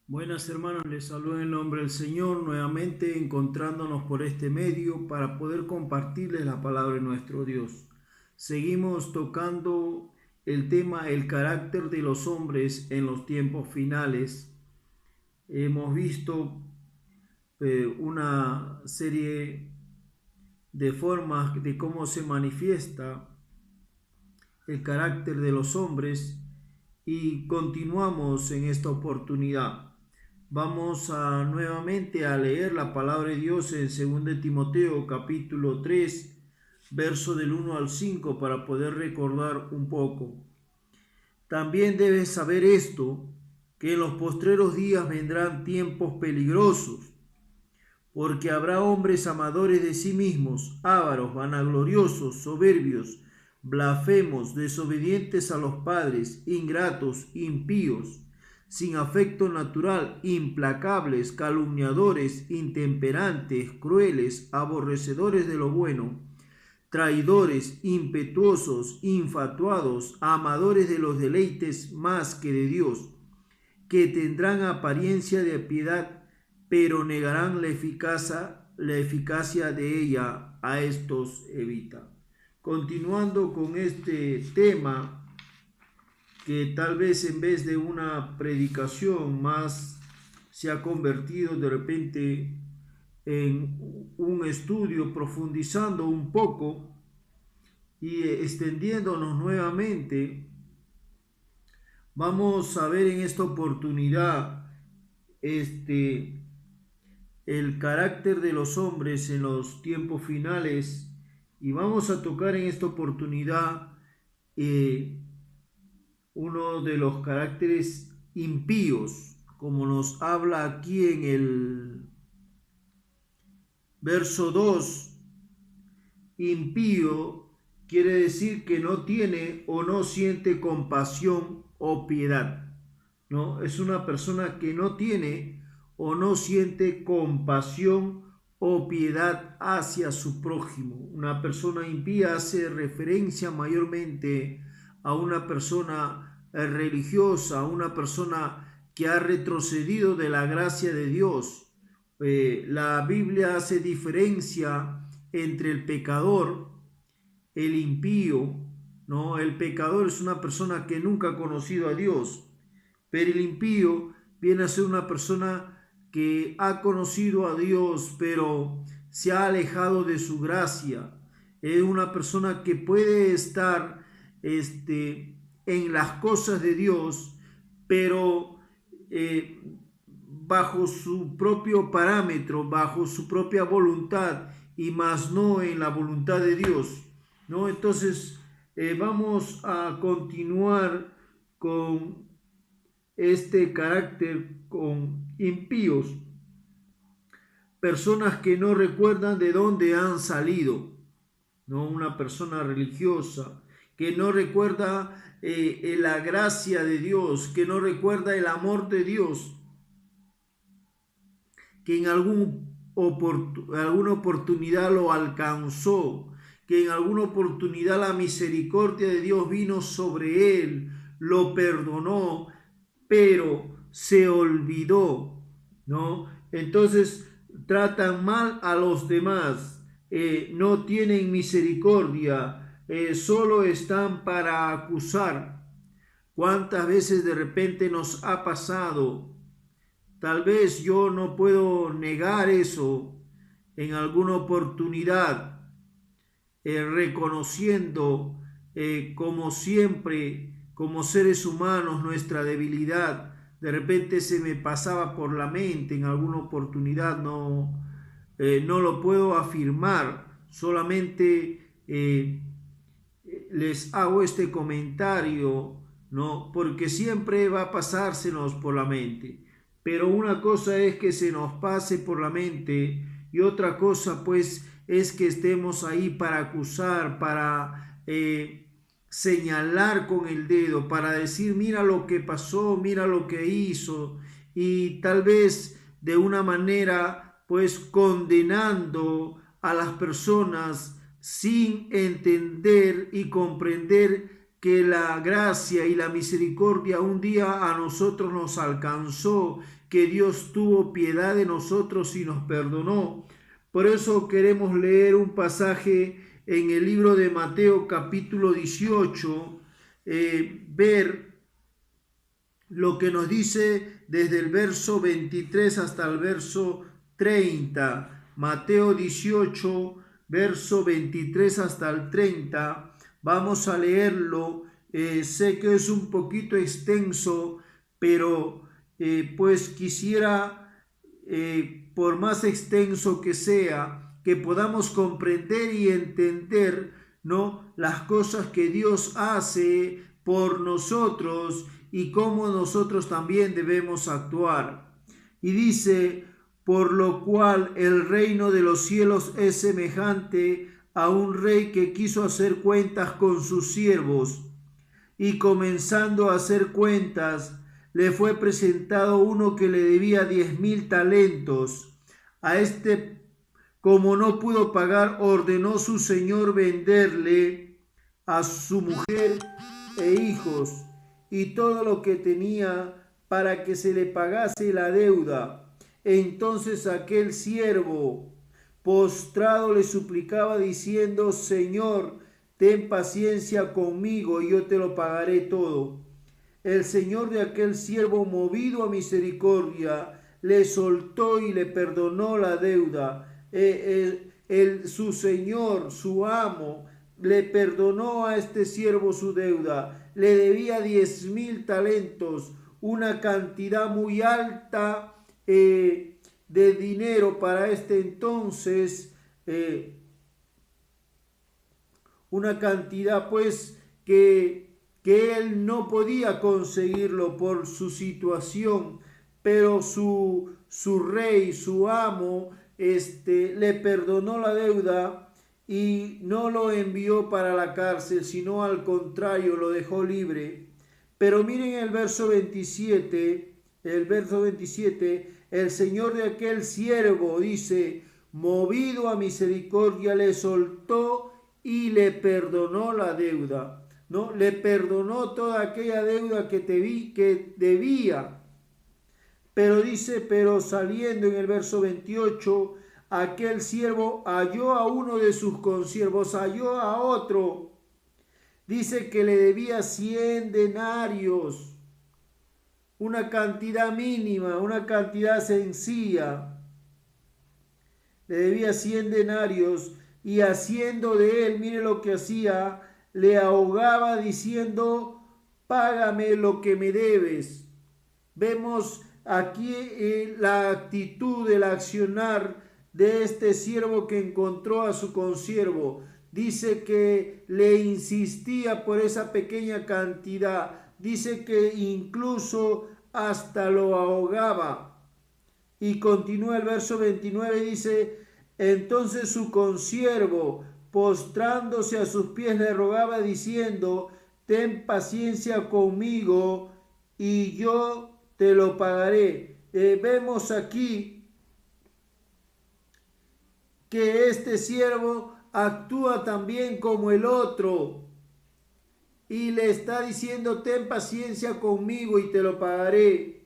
Buenas hermanos, les saludo en el nombre del Señor, nuevamente encontrándonos por este medio para poder compartirles la palabra de nuestro Dios. Seguimos tocando el tema el carácter de los hombres en los tiempos finales. Hemos visto una serie de formas de cómo se manifiesta el carácter de los hombres y continuamos en esta oportunidad. Vamos a nuevamente a leer la palabra de Dios en 2 Timoteo capítulo 3, verso del 1 al 5 para poder recordar un poco. También debes saber esto, que en los postreros días vendrán tiempos peligrosos, porque habrá hombres amadores de sí mismos, ávaros, vanagloriosos, soberbios, blasfemos, desobedientes a los padres, ingratos, impíos, sin afecto natural, implacables, calumniadores, intemperantes, crueles, aborrecedores de lo bueno, traidores, impetuosos, infatuados, amadores de los deleites más que de Dios, que tendrán apariencia de piedad, pero negarán la eficacia de ella. A estos evita. Continuando con este tema, que tal vez en vez de una predicación más se ha convertido de repente en un estudio, profundizando un poco y extendiéndonos nuevamente, vamos a ver en esta oportunidad el carácter de los hombres en los tiempos finales, y vamos a tocar en esta oportunidad eh, uno de los caracteres impíos, como nos habla aquí en el verso 2. Impío quiere decir que no tiene o no siente compasión o piedad, ¿no? Es una persona que no tiene o no siente compasión o piedad hacia su prójimo. Una persona impía hace referencia mayormente a una persona religiosa, a una persona que ha retrocedido de la gracia de Dios. La Biblia hace diferencia entre el pecador, el impío, ¿no? El pecador es una persona que nunca ha conocido a Dios, pero el impío viene a ser una persona que ha conocido a Dios, pero se ha alejado de su gracia. Es una persona que puede estar en las cosas de Dios, pero bajo su propio parámetro, bajo su propia voluntad, y más no en la voluntad de Dios, ¿no? Entonces vamos a continuar con este carácter con impíos, personas que no recuerdan de dónde han salido, ¿no? Una persona religiosa que no recuerda la gracia de Dios, que no recuerda el amor de Dios, que en alguna oportunidad lo alcanzó, que en alguna oportunidad la misericordia de Dios vino sobre él, lo perdonó, pero se olvidó, ¿no? Entonces tratan mal a los demás, no tienen misericordia, solo están para acusar. ¿Cuántas veces de repente nos ha pasado? Tal vez yo no puedo negar eso en alguna oportunidad, reconociendo como siempre, como seres humanos, nuestra debilidad. De repente se me pasaba por la mente en alguna oportunidad, no lo puedo afirmar, solamente les hago este comentario, ¿no? Porque siempre va a pasársenos por la mente. Pero una cosa es que se nos pase por la mente y otra cosa pues es que estemos ahí para acusar, para señalar con el dedo, para decir mira lo que pasó, mira lo que hizo, y tal vez de una manera pues condenando a las personas sin entender y comprender que la gracia y la misericordia un día a nosotros nos alcanzó, que Dios tuvo piedad de nosotros y nos perdonó. Por eso queremos leer un pasaje en el libro de Mateo capítulo 18, ver lo que nos dice desde el verso 23 hasta el verso 30. Mateo 18, verso 23 hasta el 30. Vamos a leerlo. Sé que es un poquito extenso, pero pues quisiera, por más extenso que sea, que podamos comprender y entender, ¿no?, las cosas que Dios hace por nosotros y cómo nosotros también debemos actuar. Y dice: por lo cual el reino de los cielos es semejante a un rey que quiso hacer cuentas con sus siervos, y comenzando a hacer cuentas, le fue presentado uno que le debía 10,000 talentos. A este, como no pudo pagar, ordenó su señor venderle a su mujer e hijos y todo lo que tenía, para que se le pagase la deuda. Entonces aquel siervo, postrado, le suplicaba diciendo: Señor, ten paciencia conmigo y yo te lo pagaré todo. El señor de aquel siervo, movido a misericordia, le soltó y le perdonó la deuda. Su señor, su amo, le perdonó a este siervo su deuda. Le debía 10,000 talentos, una cantidad muy alta de dinero para este entonces, una cantidad pues que él no podía conseguirlo por su situación, pero su rey, su amo, le perdonó la deuda y no lo envió para la cárcel, sino al contrario, lo dejó libre. Pero miren el verso 27, el señor de aquel siervo dice: movido a misericordia, le soltó y le perdonó la deuda, ¿no? Le perdonó toda aquella deuda que debía. Pero dice: pero saliendo, en el verso 28, aquel siervo halló a uno de sus consiervos, halló a otro. Dice que le debía 100 denarios, una cantidad mínima, una cantidad sencilla. Le debía 100 denarios y haciendo de él, mire lo que hacía, le ahogaba diciendo: págame lo que me debes. Vemos aquí la actitud, el accionar de este siervo que encontró a su consiervo. Dice que le insistía por esa pequeña cantidad. Dice que incluso hasta lo ahogaba. Y continúa el verso 29, dice: entonces su consiervo, postrándose a sus pies, le rogaba diciendo: ten paciencia conmigo y yo te lo pagaré. Vemos aquí que este siervo actúa también como el otro y le está diciendo: ten paciencia conmigo y te lo pagaré.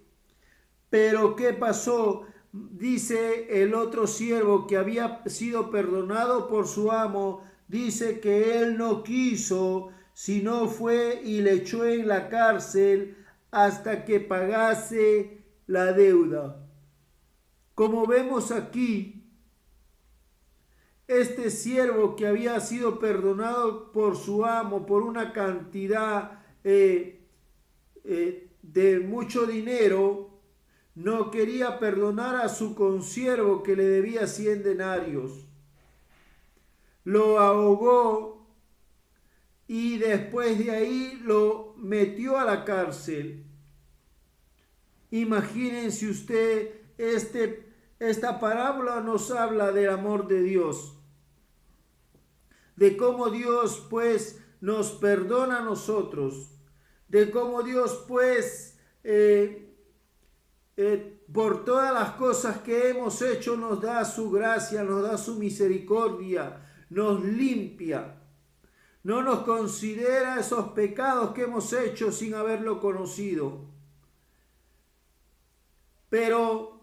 Pero ¿qué pasó? Dice el otro siervo, que había sido perdonado por su amo, dice que él no quiso, sino fue y le echó en la cárcel hasta que pagase la deuda. Como vemos aquí, este siervo que había sido perdonado por su amo por una cantidad de mucho dinero, no quería perdonar a su consiervo que le debía 100 denarios. Lo ahogó y después de ahí lo metió a la cárcel. Imagínense usted, esta parábola nos habla del amor de Dios, de cómo Dios pues nos perdona a nosotros, de cómo Dios pues por todas las cosas que hemos hecho nos da su gracia, nos da su misericordia, nos limpia, no nos considera esos pecados que hemos hecho sin haberlo conocido. Pero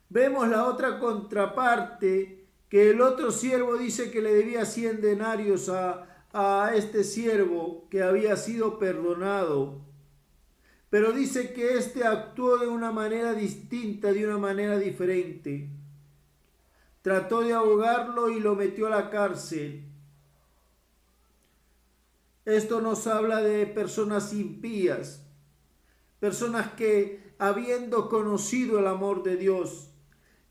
vemos la otra contraparte, que el otro siervo dice que le debía 100 denarios a este siervo que había sido perdonado. Pero dice que éste actuó de una manera distinta, de una manera diferente. Trató de ahogarlo y lo metió a la cárcel. Esto nos habla de personas impías, personas que habiendo conocido el amor de Dios,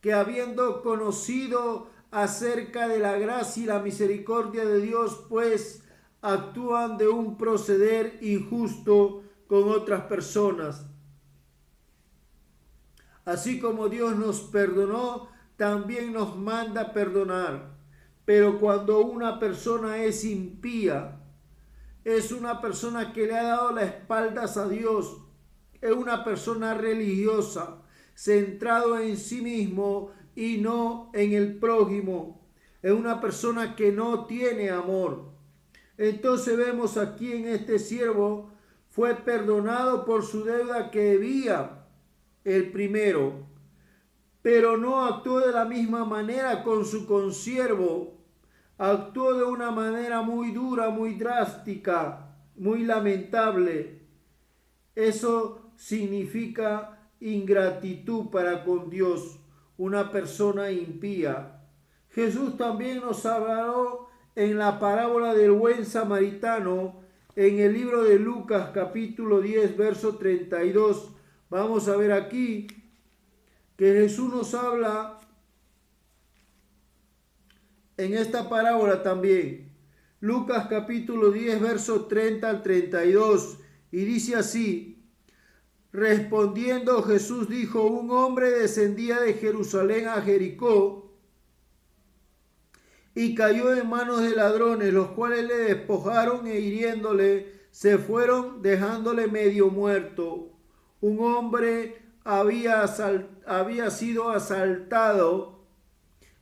que habiendo conocido acerca de la gracia y la misericordia de Dios, pues actúan de un proceder injusto con otras personas. Así como Dios nos perdonó, también nos manda perdonar. Pero cuando una persona es impía, es una persona que le ha dado las espaldas a Dios, es una persona religiosa, centrado en sí mismo y no en el prójimo, es una persona que no tiene amor. Entonces vemos aquí en este siervo fue perdonado por su deuda que debía el primero, pero no actuó de la misma manera con su consiervo. Actuó de una manera muy dura, muy drástica, muy lamentable. Eso significa ingratitud para con Dios, una persona impía. Jesús también nos habló en la parábola del buen samaritano, en el libro de Lucas capítulo 10, verso 32. Vamos a ver aquí que Jesús nos habla en esta parábola también. Lucas capítulo 10, verso 30 al 32. Y dice así: respondiendo Jesús dijo, un hombre descendía de Jerusalén a Jericó y cayó en manos de ladrones, los cuales le despojaron e hiriéndole se fueron dejándole medio muerto. Un hombre había sido asaltado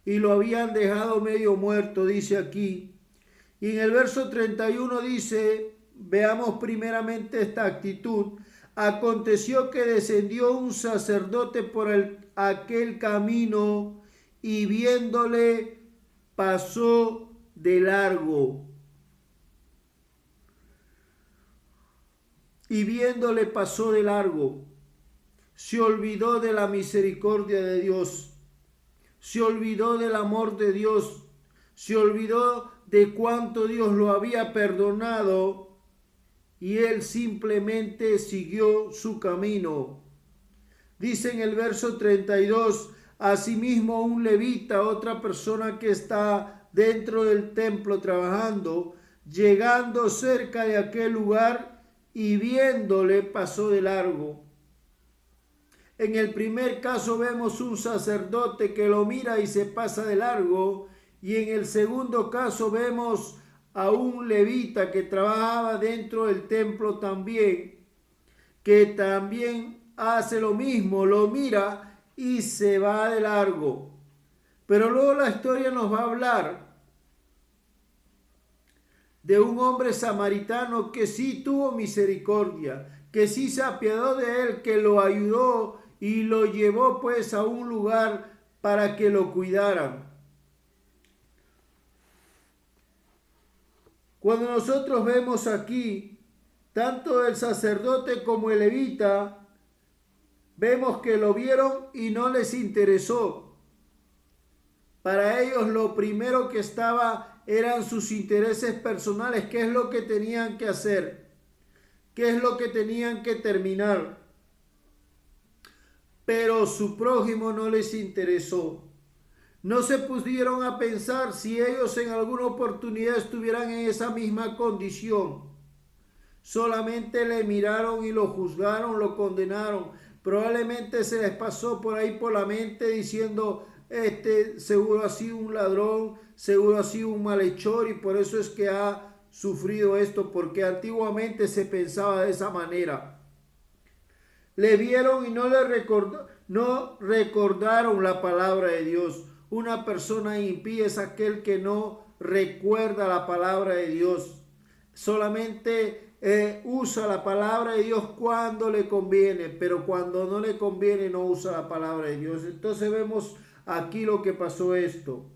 y lo habían dejado medio muerto, dice aquí. Y en el verso 31 dice, veamos primeramente esta actitud. Aconteció que descendió un sacerdote por aquel camino y viéndole pasó de largo. Y viéndole pasó de largo. Se olvidó de la misericordia de Dios. Se olvidó del amor de Dios. Se olvidó de cuánto Dios lo había perdonado. Y él simplemente siguió su camino. Dice en el verso 32, asimismo un levita, otra persona que está dentro del templo trabajando, llegando cerca de aquel lugar y viéndole pasó de largo. En el primer caso vemos un sacerdote que lo mira y se pasa de largo, y en el segundo caso vemos a un levita que trabajaba dentro del templo también, que también hace lo mismo, lo mira y se va de largo. Pero luego la historia nos va a hablar de un hombre samaritano que sí tuvo misericordia, que sí se apiadó de él, que lo ayudó y lo llevó pues a un lugar para que lo cuidaran. Cuando nosotros vemos aquí, tanto el sacerdote como el levita, vemos que lo vieron y no les interesó. Para ellos lo primero que estaba eran sus intereses personales, qué es lo que tenían que hacer, qué es lo que tenían que terminar. Pero su prójimo no les interesó. No se pusieron a pensar si ellos en alguna oportunidad estuvieran en esa misma condición. Solamente le miraron y lo juzgaron, lo condenaron. Probablemente se les pasó por ahí por la mente diciendo, este seguro ha sido un ladrón, seguro ha sido un malhechor y por eso es que ha sufrido esto, porque antiguamente se pensaba de esa manera. Le vieron y no recordaron la palabra de Dios. Una persona impía es aquel que no recuerda la palabra de Dios. Solamente usa la palabra de Dios cuando le conviene, pero cuando no le conviene no usa la palabra de Dios. Entonces vemos aquí lo que pasó esto.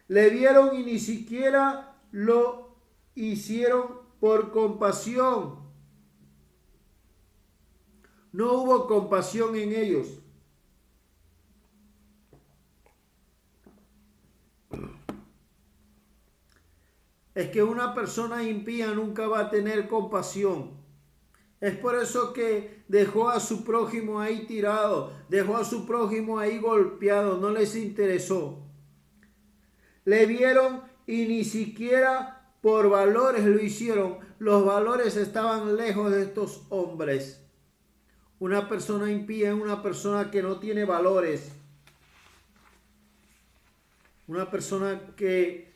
Le vieron y ni siquiera lo hicieron por compasión. No hubo compasión en ellos. Es que una persona impía nunca va a tener compasión. Es por eso que dejó a su prójimo ahí tirado, dejó a su prójimo ahí golpeado, no les interesó. Le vieron y ni siquiera por valores lo hicieron. Los valores estaban lejos de estos hombres. Una persona impía es una persona que no tiene valores. Una persona que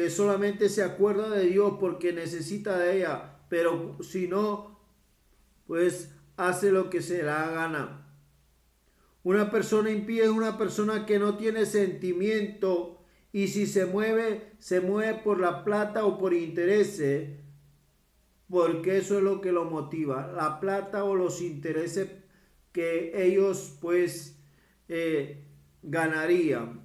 solamente se acuerda de Dios porque necesita de ella, pero si no, pues hace lo que se le da gana. Una persona impía es una persona que no tiene sentimiento y si se mueve por la plata o por intereses, porque eso es lo que lo motiva, la plata o los intereses que ellos pues ganarían.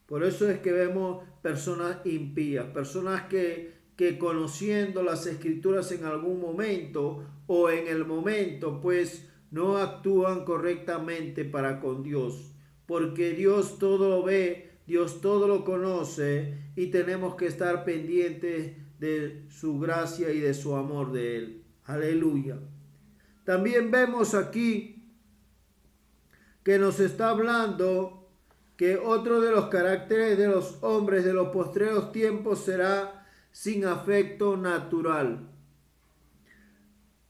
Por eso es que vemos personas impías, personas que conociendo las escrituras en algún momento o en el momento, pues no actúan correctamente para con Dios. Porque Dios todo lo ve, Dios todo lo conoce y tenemos que estar pendientes de su gracia y de su amor de Él. Aleluya. También vemos aquí que nos está hablando que otro de los caracteres de los hombres de los postreros tiempos será sin afecto natural.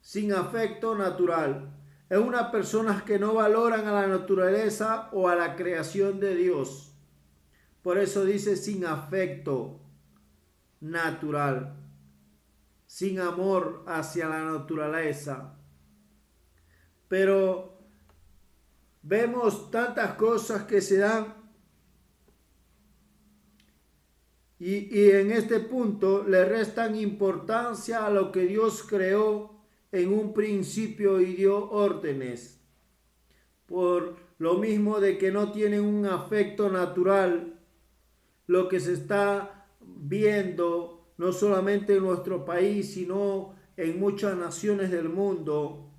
Sin afecto natural. Es una persona que no valoran a la naturaleza o a la creación de Dios. Por eso dice sin afecto natural. Sin amor hacia la naturaleza. Pero vemos tantas cosas que se dan y en este punto le restan importancia a lo que Dios creó en un principio y dio órdenes. Por lo mismo de que no tienen un afecto natural, lo que se está viendo no solamente en nuestro país, sino en muchas naciones del mundo,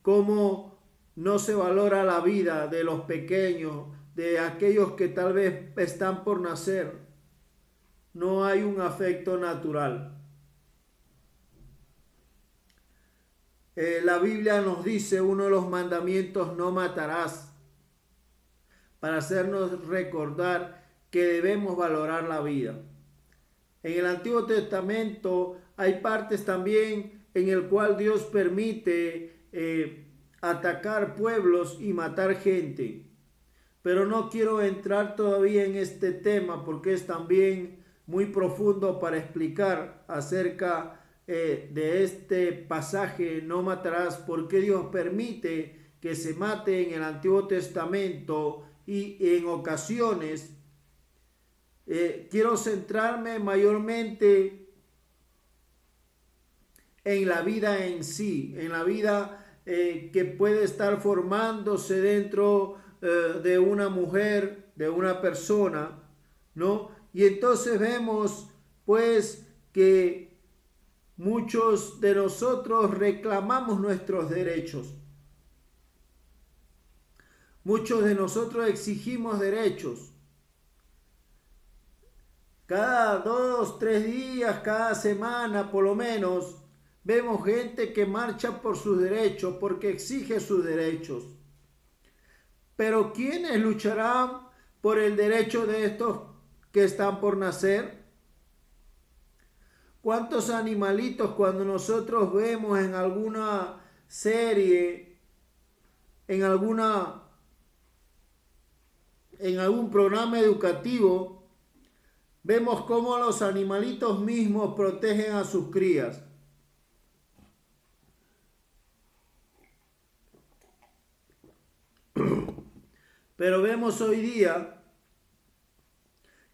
cómo no se valora la vida de los pequeños, de aquellos que tal vez están por nacer. No hay un afecto natural. La Biblia nos dice uno de los mandamientos, no matarás, para hacernos recordar que debemos valorar la vida. En el Antiguo Testamento hay partes también en el cual Dios permite atacar pueblos y matar gente. Pero no quiero entrar todavía en este tema porque es también muy profundo para explicar acerca de este pasaje, no matarás, porque Dios permite que se mate en el Antiguo Testamento y en ocasiones. Quiero centrarme mayormente en la vida en sí, en la vida que puede estar formándose dentro de una mujer, de una persona, ¿no? Y entonces vemos pues que muchos de nosotros reclamamos nuestros derechos. Muchos de nosotros exigimos derechos. Cada 2, 3 días, cada semana por lo menos, vemos gente que marcha por sus derechos, porque exige sus derechos. Pero ¿quiénes lucharán por el derecho de estos que están por nacer? ¿Cuántos animalitos cuando nosotros vemos en alguna serie, en algún programa educativo, vemos cómo los animalitos mismos protegen a sus crías? Pero vemos hoy día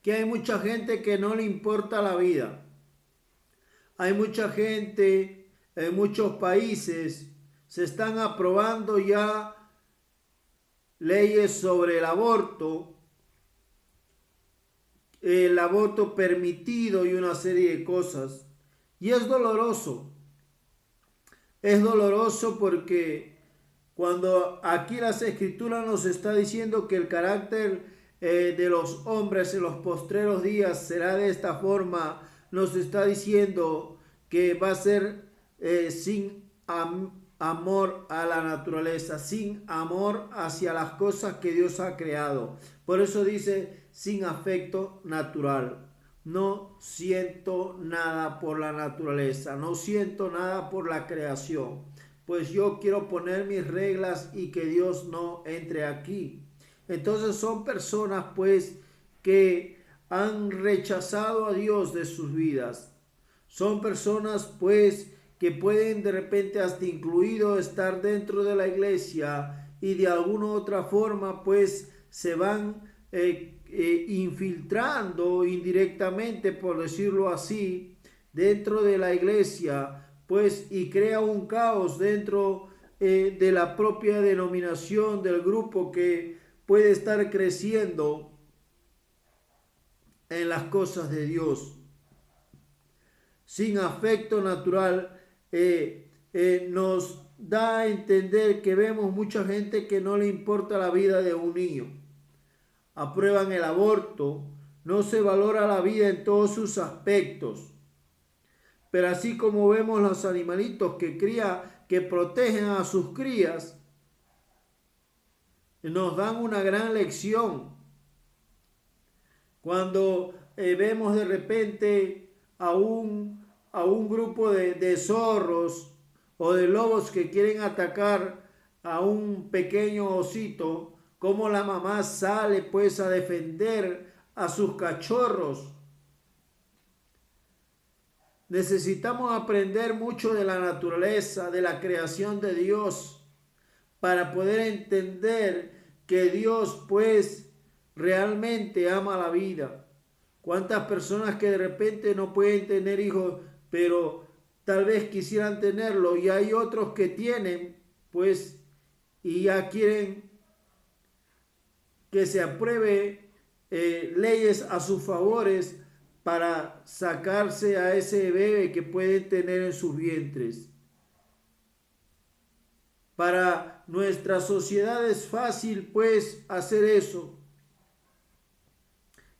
que hay mucha gente que no le importa la vida. Hay mucha gente en muchos países, se están aprobando ya leyes sobre el aborto permitido y una serie de cosas. Y es doloroso porque cuando aquí las escrituras nos está diciendo que el carácter de los hombres en los postreros días será de esta forma, nos está diciendo que va a ser sin amor a la naturaleza, sin amor hacia las cosas que Dios ha creado. Por eso dice sin afecto natural. No siento nada por la naturaleza, no siento nada por la creación, pues yo quiero poner mis reglas y que Dios no entre aquí. Entonces son personas pues que han rechazado a Dios de sus vidas. Son personas pues que pueden de repente hasta incluido estar dentro de la iglesia y de alguna u otra forma pues se van infiltrando indirectamente, por decirlo así, dentro de la iglesia, pues y crea un caos dentro de la propia denominación del grupo que puede estar creciendo en las cosas de Dios. Sin afecto natural nos da a entender que vemos mucha gente que no le importa la vida de un niño. Aprueban el aborto, no se valora la vida en todos sus aspectos. Pero así como vemos los animalitos que protegen a sus crías, nos dan una gran lección. Cuando vemos de repente a un grupo de zorros o de lobos que quieren atacar a un pequeño osito, como la mamá sale pues a defender a sus cachorros. Necesitamos aprender mucho de la naturaleza, de la creación de Dios, para poder entender que Dios pues realmente ama la vida. ¿Cuántas personas que de repente no pueden tener hijos, pero tal vez quisieran tenerlo, y hay otros que tienen pues y ya quieren que se apruebe leyes a sus favores para sacarse a ese bebé que pueden tener en sus vientres? Para nuestra sociedad es fácil pues hacer eso,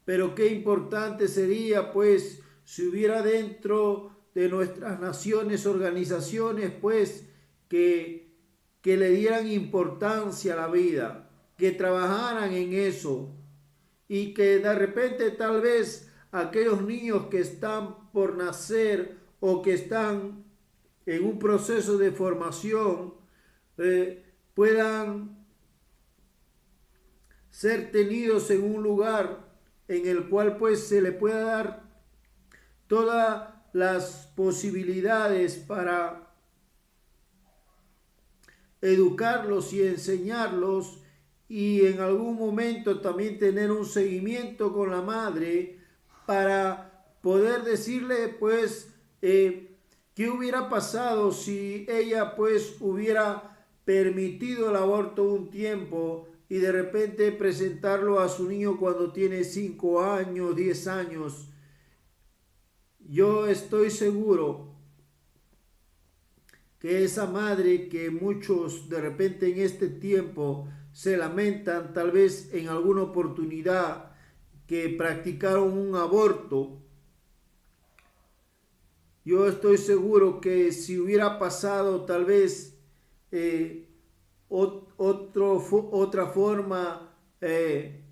pero qué importante sería pues si hubiera dentro de nuestras naciones organizaciones pues que le dieran importancia a la vida, que trabajaran en eso y que de repente tal vez aquellos niños que están por nacer o que están en un proceso de formación puedan ser tenidos en un lugar en el cual pues se le pueda dar todas las posibilidades para educarlos y enseñarlos, y en algún momento también tener un seguimiento con la madre para poder decirle pues qué hubiera pasado si ella pues hubiera permitido el aborto un tiempo y de repente presentarlo a su niño cuando tiene 5 años, 10 años. Yo estoy seguro que esa madre que muchos de repente en este tiempo se lamentan, tal vez en alguna oportunidad que practicaron un aborto, yo estoy seguro que si hubiera pasado tal vez otra forma de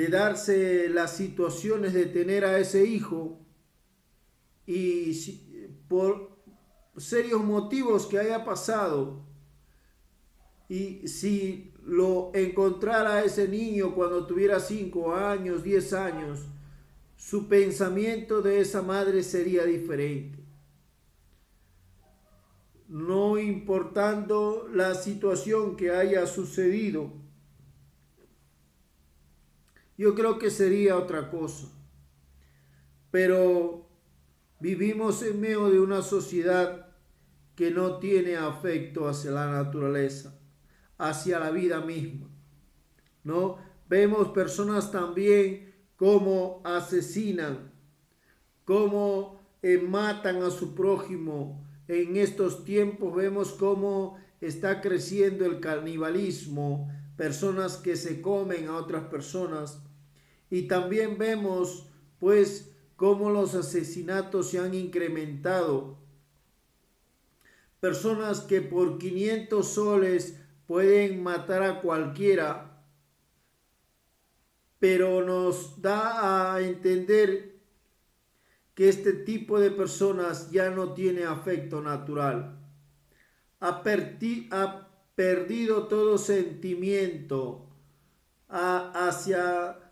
darse las situaciones de tener a ese hijo, y por serios motivos que haya pasado, y si lo encontrara ese niño cuando tuviera 5 años, 10 años, su pensamiento de esa madre sería diferente. No importando la situación que haya sucedido, yo creo que sería otra cosa. Pero Vivimos en medio de una sociedad que no tiene afecto hacia la naturaleza, hacia la vida misma, ¿no? Vemos personas también como asesinan, como matan a su prójimo. En estos tiempos vemos cómo está creciendo el canibalismo, personas que se comen a otras personas. Y también vemos pues cómo los asesinatos se han incrementado. Personas que por 500 soles pueden matar a cualquiera, pero nos da a entender que este tipo de personas ya no tiene afecto natural. Ha perdido todo sentimiento hacia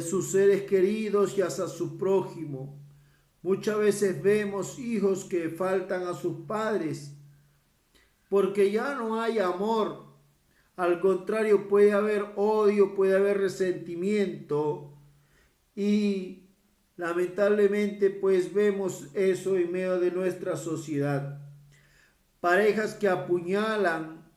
sus seres queridos y hacia su prójimo. Muchas veces vemos hijos que faltan a sus padres porque ya no hay amor. Al contrario, puede haber odio, puede haber resentimiento y lamentablemente pues vemos eso en medio de nuestra sociedad. Parejas que apuñalan,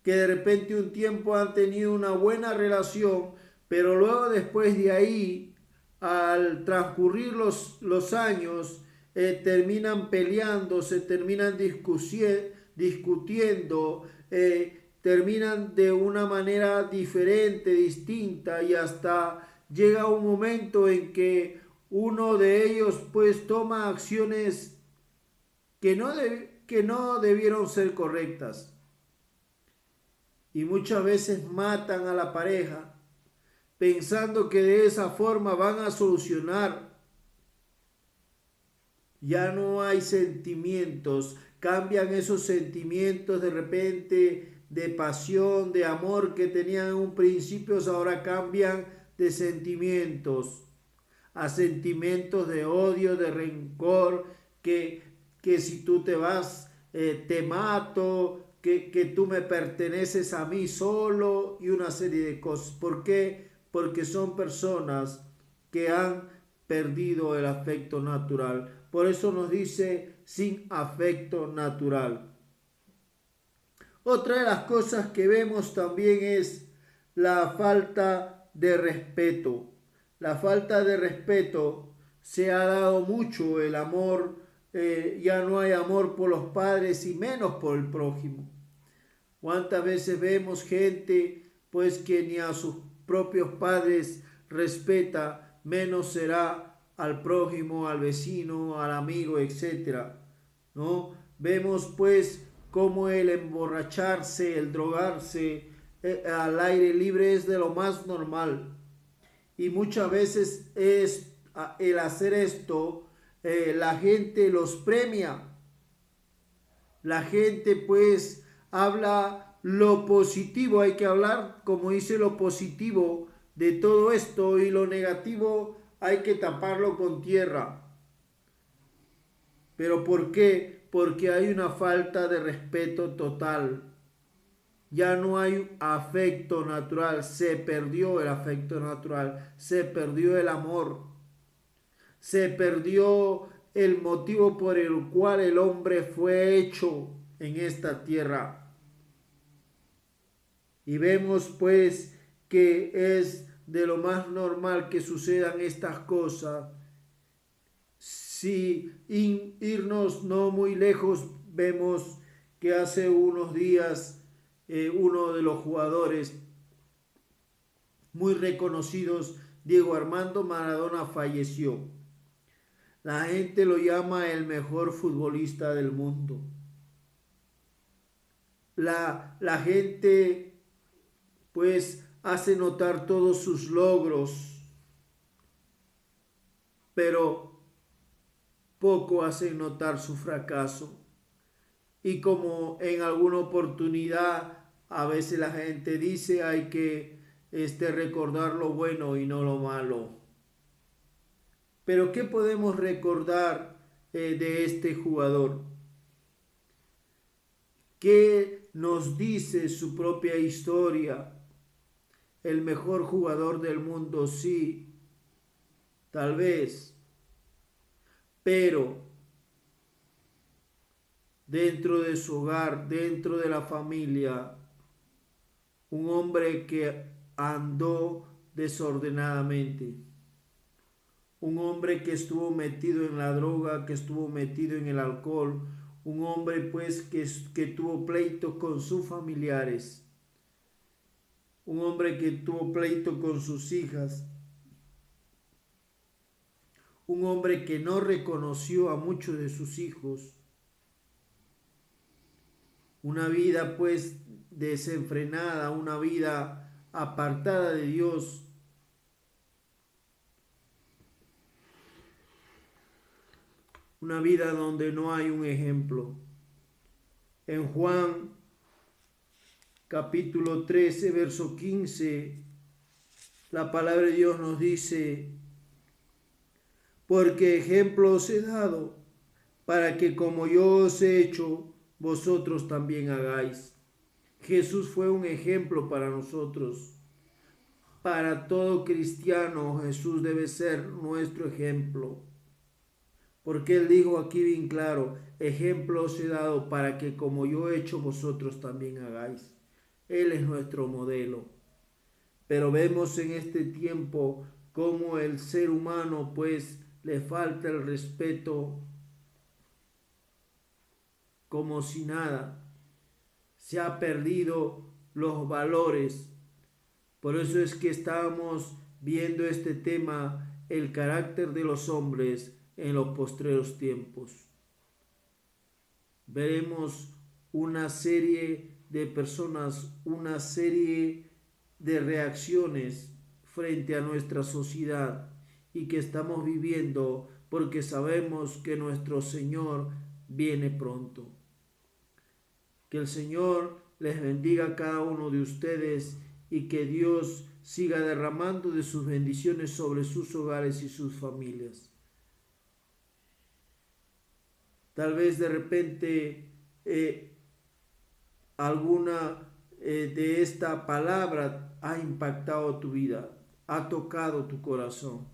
que de repente un tiempo han tenido una buena relación, pero luego después de ahí, al transcurrir los años, terminan peleando, se terminan discutiendo, terminan de una manera diferente, distinta, y hasta llega un momento en que uno de ellos pues toma acciones que no debieron ser correctas. Y muchas veces matan a la pareja pensando que de esa forma van a solucionar. Ya no hay sentimientos, cambian esos sentimientos de repente de pasión, de amor que tenían en un principio, ahora cambian de sentimientos a sentimientos de odio, de rencor, que si tú te vas, te mato, que tú me perteneces a mí solo y una serie de cosas. ¿Por qué? Porque son personas que han perdido el afecto natural. Por eso nos dice sin afecto natural. Otra de las cosas que vemos también es la falta de respeto. La falta de respeto, se ha dado mucho el amor, ya no hay amor por los padres y menos por el prójimo. ¿Cuántas veces vemos gente pues que ni a sus propios padres respeta, menos será al prójimo, al vecino, al amigo, etcétera? ¿No? Vemos pues cómo el emborracharse, el drogarse al aire libre es de lo más normal. Y muchas veces es el hacer esto, la gente los premia. La gente pues habla lo positivo, hay que hablar, como dice, lo positivo de todo esto, y lo negativo hay que taparlo con tierra. ¿Pero por qué? Porque hay una falta de respeto total. Ya no hay afecto natural, se perdió el afecto natural, se perdió el amor, se perdió el motivo por el cual el hombre fue hecho en esta tierra. Y vemos pues que es de lo más normal que sucedan estas cosas. Si irnos no muy lejos, vemos que hace unos días uno de los jugadores muy reconocidos, Diego Armando Maradona, falleció. La gente lo llama el mejor futbolista del mundo. La gente pues hace notar todos sus logros, pero poco hace notar su fracaso. Y como en alguna oportunidad a veces la gente dice, hay que recordar lo bueno y no lo malo. Pero ¿qué podemos recordar de este jugador? ¿Qué nos dice su propia historia? El mejor jugador del mundo, sí, tal vez. pero dentro de su hogar, dentro de la familia, un hombre que andó desordenadamente, un hombre que estuvo metido en la droga, que estuvo metido en el alcohol, un hombre pues que tuvo pleitos con sus familiares, un hombre que tuvo pleito con sus hijas, un hombre que no reconoció a muchos de sus hijos, una vida pues desenfrenada, una vida apartada de Dios, una vida donde no hay un ejemplo. En Juan capítulo 13, verso 15, la palabra de Dios nos dice: porque ejemplo os he dado, para que como yo os he hecho, vosotros también hagáis. Jesús fue un ejemplo para nosotros. Para todo cristiano, Jesús debe ser nuestro ejemplo. Porque Él dijo aquí bien claro: ejemplo os he dado para que como yo he hecho, vosotros también hagáis. Él es nuestro modelo. Pero vemos en este tiempo cómo el ser humano pues le falta el respeto como si nada. Se ha perdido los valores. Por eso es que estamos viendo este tema, el carácter de los hombres en los postreros tiempos. Veremos una serie de personas, una serie de reacciones frente a nuestra sociedad y que estamos viviendo porque sabemos que nuestro Señor viene pronto. Que el Señor les bendiga a cada uno de ustedes y que Dios siga derramando de sus bendiciones sobre sus hogares y sus familias. Tal vez de repente alguna de esta palabra ha impactado tu vida, ha tocado tu corazón.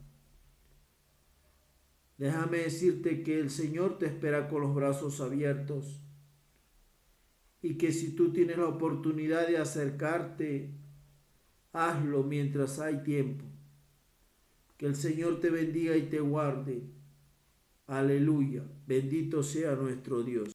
Déjame decirte que el Señor te espera con los brazos abiertos y que si tú tienes la oportunidad de acercarte, hazlo mientras hay tiempo. Que el Señor te bendiga y te guarde. Aleluya. Bendito sea nuestro Dios.